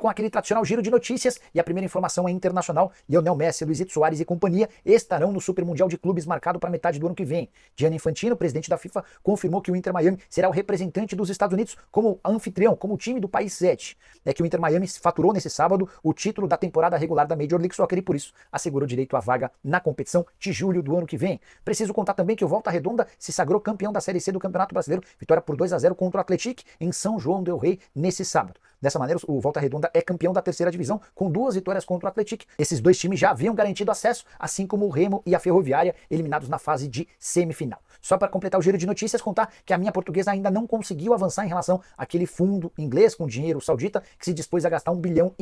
Com aquele tradicional giro de notícias, e a primeira informação é internacional: Lionel Messi, Luizito Soares e companhia estarão no Super Mundial de Clubes marcado para metade do ano que vem. Gianni Infantino, presidente da FIFA, confirmou que o Inter Miami será o representante dos Estados Unidos como anfitrião, como time do país sede. É que o Inter Miami faturou nesse sábado o título da temporada regular da Major League Soccer e por isso assegurou direito à vaga na competição de julho do ano que vem. Preciso contar também que o Volta Redonda se sagrou campeão da Série C do Campeonato Brasileiro, vitória por 2-0 contra o Atlético em São João del Rei nesse sábado. Dessa maneira, o Volta Redonda é campeão da terceira divisão, com 2 vitórias contra o Atlético. Esses dois times já haviam garantido acesso, assim como o Remo e a Ferroviária, eliminados na fase de semifinal. Só para completar o giro de notícias, contar que a minha portuguesa ainda não conseguiu avançar em relação àquele fundo inglês com dinheiro saudita que se dispôs a gastar R$1,5 bilhão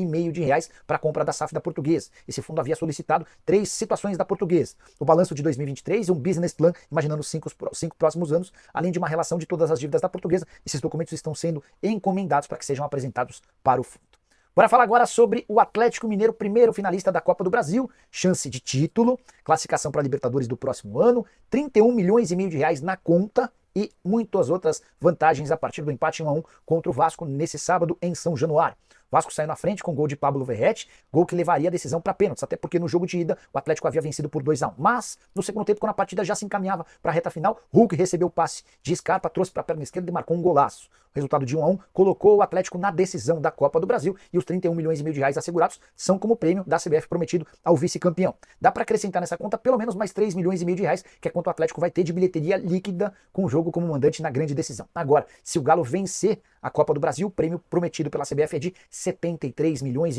para a compra da SAF da Portuguesa. Esse fundo havia solicitado 3 situações da Portuguesa: o balanço de 2023 e um business plan imaginando os 5 próximos anos, além de uma relação de todas as dívidas da Portuguesa. Esses documentos estão sendo encomendados para que sejam apresentados para o fundo. Bora falar agora sobre o Atlético Mineiro, primeiro finalista da Copa do Brasil, chance de título, classificação para a Libertadores do próximo ano, R$31,5 milhões na conta e muitas outras vantagens a partir do empate 1-1 contra o Vasco nesse sábado em São Januário. O Vasco saiu na frente com gol de Pablo Verratti, gol que levaria a decisão para pênaltis, até porque no jogo de ida o Atlético havia vencido por 2-1. Mas, no segundo tempo, quando a partida já se encaminhava para a reta final, Hulk recebeu o passe de Scarpa, trouxe para a perna esquerda e marcou um golaço. O resultado de 1-1 colocou o Atlético na decisão da Copa do Brasil e os R$31,5 milhões assegurados são como prêmio da CBF prometido ao vice-campeão. Dá para acrescentar nessa conta pelo menos mais R$3,5 milhões, que é quanto o Atlético vai ter de bilheteria líquida com o jogo como mandante na grande decisão. Agora, se o Galo vencer a Copa do Brasil, o prêmio prometido pela CBF é de R$73,5 milhões.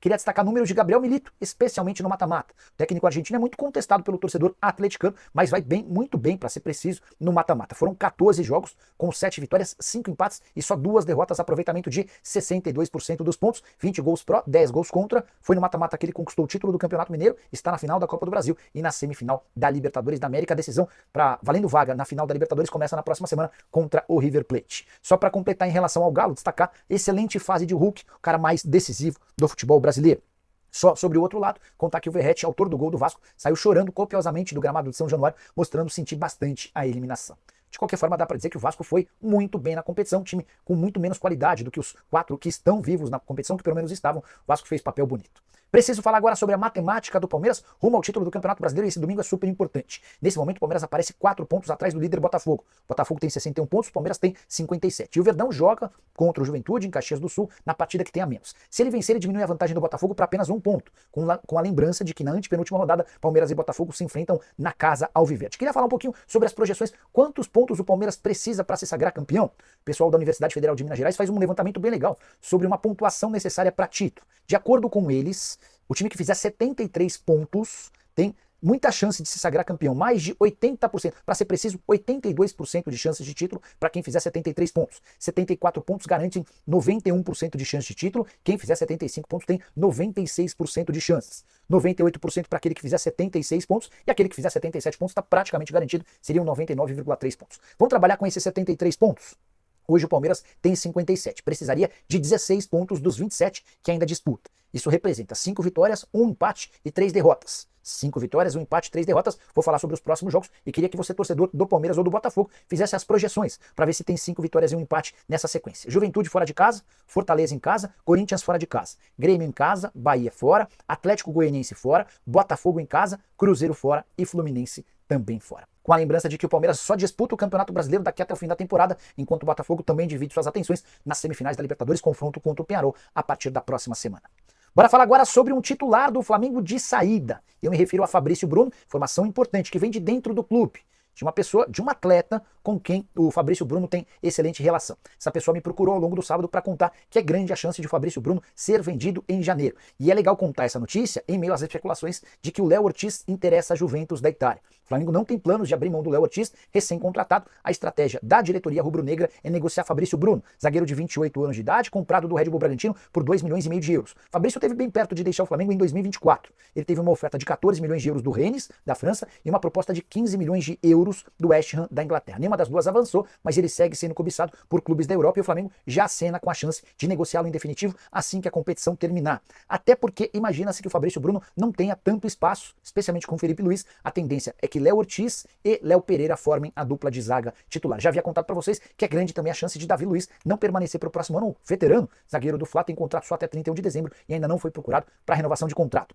Queria destacar números de Gabriel Milito, especialmente no mata-mata. O técnico argentino é muito contestado pelo torcedor atleticano, mas vai bem, muito bem, para ser preciso, no mata-mata. Foram 14 jogos, com 7 vitórias, 5 empates e só 2 derrotas, aproveitamento de 62% dos pontos, 20 gols pró, 10 gols contra. Foi no mata-mata que ele conquistou o título do Campeonato Mineiro, está na final da Copa do Brasil e na semifinal da Libertadores da América. A decisão para valendo vaga na final da Libertadores começa na próxima semana contra o River Plate. Só para completar em relação ao Galo, destacar excelente fase de Hulk, o cara mais decisivo do futebol brasileiro. Só sobre o outro lado, contar que o Verratti, autor do gol do Vasco, saiu chorando copiosamente do gramado de São Januário, mostrando sentir bastante a eliminação. De qualquer forma, dá para dizer que o Vasco foi muito bem na competição, um time com muito menos qualidade do que os 4 que estão vivos na competição, que pelo menos estavam. O Vasco fez papel bonito. Preciso falar agora sobre a matemática do Palmeiras rumo ao título do Campeonato Brasileiro, e esse domingo é super importante. Nesse momento, o Palmeiras aparece 4 pontos atrás do líder Botafogo. O Botafogo tem 61 pontos, o Palmeiras tem 57. E o Verdão joga contra o Juventude em Caxias do Sul, na partida que tem a menos. Se ele vencer, ele diminui a vantagem do Botafogo para apenas 1 ponto, com a lembrança de que na antepenúltima rodada, Palmeiras e Botafogo se enfrentam na casa alviverde. Queria falar um pouquinho sobre as projeções, quantos pontos o Palmeiras precisa para se sagrar campeão. O pessoal da Universidade Federal de Minas Gerais faz um levantamento bem legal sobre uma pontuação necessária para título. De acordo com eles, o time que fizer 73 pontos tem muita chance de se sagrar campeão, mais de 80%, para ser preciso, 82% de chances de título para quem fizer 73 pontos. 74 pontos garantem 91% de chance de título, quem fizer 75 pontos tem 96% de chances. 98% para aquele que fizer 76 pontos, e aquele que fizer 77 pontos está praticamente garantido, seriam 99,3 pontos. Vamos trabalhar com esses 73 pontos? Hoje o Palmeiras tem 57, precisaria de 16 pontos dos 27 que ainda disputa. Isso representa 5 vitórias, 1 empate e 3 derrotas. 5 vitórias, 1 empate, 3 derrotas. Vou falar sobre os próximos jogos e queria que você, torcedor do Palmeiras ou do Botafogo, fizesse as projeções para ver se tem 5 vitórias e 1 empate nessa sequência. Juventude fora de casa, Fortaleza em casa, Corinthians fora de casa, Grêmio em casa, Bahia fora, Atlético Goianiense fora, Botafogo em casa, Cruzeiro fora e Fluminense também fora. Com a lembrança de que o Palmeiras só disputa o Campeonato Brasileiro daqui até o fim da temporada, enquanto o Botafogo também divide suas atenções nas semifinais da Libertadores, confronto contra o Peñarol a partir da próxima semana. Bora falar agora sobre um titular do Flamengo de saída. Eu me refiro a Fabrício Bruno, informação importante que vem de dentro do clube, de uma pessoa, de um atleta com quem o Fabrício Bruno tem excelente relação. Essa pessoa me procurou ao longo do sábado para contar que é grande a chance de o Fabrício Bruno ser vendido em janeiro. E é legal contar essa notícia em meio às especulações de que o Léo Ortiz interessa a Juventus da Itália. O Flamengo não tem planos de abrir mão do Léo Ortiz, recém-contratado. A estratégia da diretoria rubro-negra é negociar Fabrício Bruno, zagueiro de 28 anos de idade, comprado do Red Bull Bragantino por 2,5 milhões de euros. Fabrício esteve bem perto de deixar o Flamengo em 2024. Ele teve uma oferta de 14 milhões de euros do Rennes, da França, e uma proposta de 15 milhões de euros louros do West Ham da Inglaterra. Nenhuma das duas avançou, mas ele segue sendo cobiçado por clubes da Europa e o Flamengo já acena com a chance de negociá-lo em definitivo assim que a competição terminar. Até porque imagina-se que o Fabrício Bruno não tenha tanto espaço, especialmente com o Felipe Luiz. A tendência é que Léo Ortiz e Léo Pereira formem a dupla de zaga titular. Já havia contado para vocês que é grande também a chance de Davi Luiz não permanecer para o próximo ano. O veterano zagueiro do Fla tem contrato só até 31 de dezembro e ainda não foi procurado para renovação de contrato.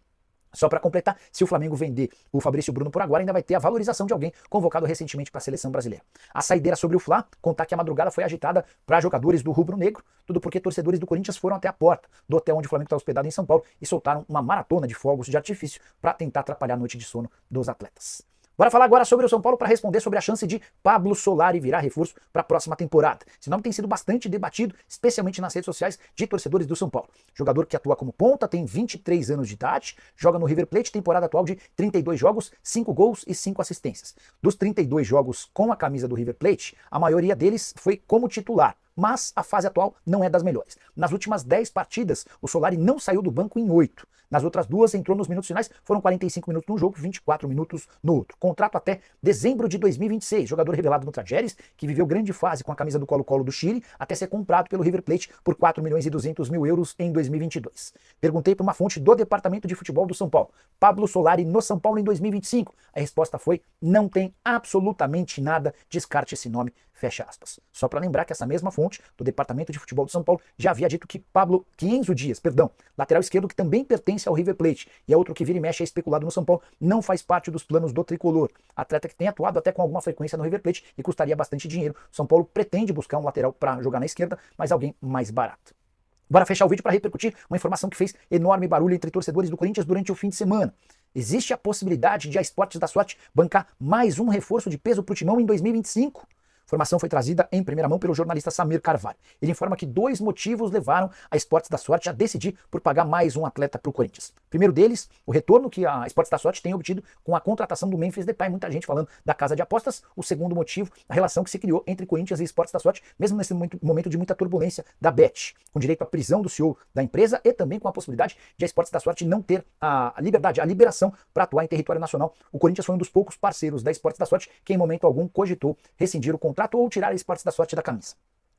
Só para completar, se o Flamengo vender o Fabrício Bruno por agora, ainda vai ter a valorização de alguém convocado recentemente para a seleção brasileira. A saideira sobre o Fla, contar que a madrugada foi agitada para jogadores do rubro-negro, tudo porque torcedores do Corinthians foram até a porta do hotel onde o Flamengo está hospedado em São Paulo e soltaram uma maratona de fogos de artifício para tentar atrapalhar a noite de sono dos atletas. Bora falar agora sobre o São Paulo para responder sobre a chance de Pablo Solari virar reforço para a próxima temporada. Esse nome tem sido bastante debatido, especialmente nas redes sociais de torcedores do São Paulo. Jogador que atua como ponta, tem 23 anos de idade, joga no River Plate, temporada atual de 32 jogos, 5 gols e 5 assistências. Dos 32 jogos com a camisa do River Plate, a maioria deles foi como titular. Mas a fase atual não é das melhores. Nas últimas 10 partidas, o Solari não saiu do banco em 8. Nas outras duas, entrou nos minutos finais, foram 45 minutos num jogo, 24 minutos no outro. Contrato até dezembro de 2026. Jogador revelado no Tajeres, que viveu grande fase com a camisa do Colo-Colo do Chile, até ser comprado pelo River Plate por 4 milhões e 200 mil euros em 2022. Perguntei para uma fonte do Departamento de Futebol do São Paulo: Pablo Solari no São Paulo em 2025? A resposta foi: não tem absolutamente nada, descarte esse nome, fecha aspas. Só para lembrar que essa mesma fonte do Departamento de Futebol do São Paulo já havia dito que Enzo Dias, lateral esquerdo que também pertence ao River Plate e é outro que vira e mexe é especulado no São Paulo, não faz parte dos planos do tricolor. Atleta que tem atuado até com alguma frequência no River Plate e custaria bastante dinheiro. São Paulo pretende buscar um lateral para jogar na esquerda, mas alguém mais barato. Bora fechar o vídeo para repercutir uma informação que fez enorme barulho entre torcedores do Corinthians durante o fim de semana. Existe a possibilidade de a Esportes da Sorte bancar mais um reforço de peso para o Timão em 2025? A informação foi trazida em primeira mão pelo jornalista Samir Carvalho. Ele informa que 2 motivos levaram a Esportes da Sorte a decidir por pagar mais um atleta para o Corinthians. Primeiro deles, o retorno que a Esportes da Sorte tem obtido com a contratação do Memphis Depay. Muita gente falando da casa de apostas. O segundo motivo, a relação que se criou entre Corinthians e Esportes da Sorte, mesmo nesse momento de muita turbulência da Bet, com direito à prisão do CEO da empresa e também com a possibilidade de a Esportes da Sorte não ter a liberação para atuar em território nacional. O Corinthians foi um dos poucos parceiros da Esportes da Sorte que em momento algum cogitou rescindir o contrato ou tirar a Esportes da Sorte da camisa.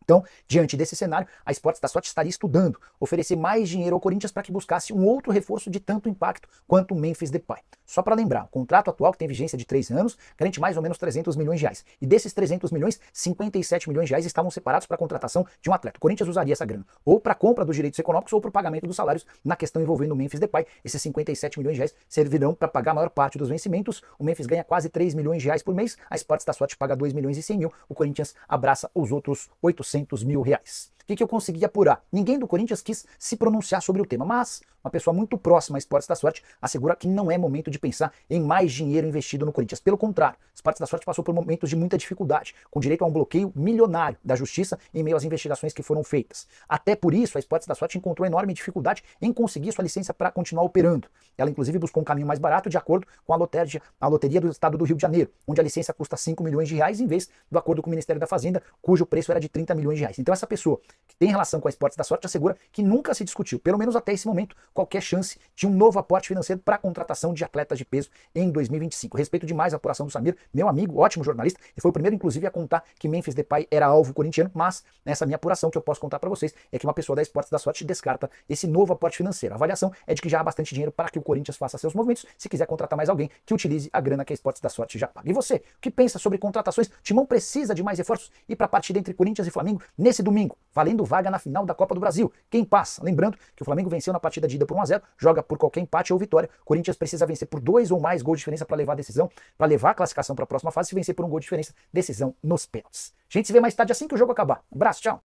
Então, diante desse cenário, a Esportes da Sorte estaria estudando oferecer mais dinheiro ao Corinthians para que buscasse um outro reforço de tanto impacto quanto o Memphis Depay. Só para lembrar, o contrato atual, que tem vigência de 3 anos, garante mais ou menos 300 milhões de reais. E desses 300 milhões, 57 milhões de reais estavam separados para a contratação de um atleta. O Corinthians usaria essa grana ou para a compra dos direitos econômicos ou para o pagamento dos salários na questão envolvendo o Memphis Depay. Esses 57 milhões de reais servirão para pagar a maior parte dos vencimentos. O Memphis ganha quase 3 milhões de reais por mês, a Esportes da Sorte paga 2 milhões e 100 mil, o Corinthians abraça os outros 800 mil reais. O que eu consegui apurar? Ninguém do Corinthians quis se pronunciar sobre o tema, mas uma pessoa muito próxima à Esportes da Sorte assegura que não é momento de pensar em mais dinheiro investido no Corinthians. Pelo contrário, a Esportes da Sorte passou por momentos de muita dificuldade, com direito a um bloqueio milionário da Justiça em meio às investigações que foram feitas. Até por isso, a Esportes da Sorte encontrou enorme dificuldade em conseguir sua licença para continuar operando. Ela, inclusive, buscou um caminho mais barato de acordo com a loteria do Estado do Rio de Janeiro, onde a licença custa 5 milhões de reais em vez do acordo com o Ministério da Fazenda, cujo preço era de 30 milhões de reais. Então essa pessoa que tem relação com a Esportes da Sorte assegura que nunca se discutiu, pelo menos até esse momento, qualquer chance de um novo aporte financeiro para a contratação de atletas de peso em 2025. Respeito demais a apuração do Samir, meu amigo, ótimo jornalista, e foi o primeiro, inclusive, a contar que Memphis Depay era alvo corintiano, mas nessa minha apuração que eu posso contar para vocês é que uma pessoa da Esportes da Sorte descarta esse novo aporte financeiro. A avaliação é de que já há bastante dinheiro para que o Corinthians faça seus movimentos, se quiser contratar mais alguém, que utilize a grana que a Esportes da Sorte já paga. E você, o que pensa sobre contratações? Timão precisa de mais reforços e para a partida entre Corinthians e Flamengo nesse domingo, valendo vaga na final da Copa do Brasil. Quem passa? Lembrando que o Flamengo venceu na partida de ida por 1-0, joga por qualquer empate ou vitória. Corinthians precisa vencer por 2 ou mais gols de diferença para levar a decisão, para levar a classificação para a próxima fase. Se vencer por 1 gol de diferença, decisão nos pênaltis. A gente se vê mais tarde assim que o jogo acabar. Abraço, tchau!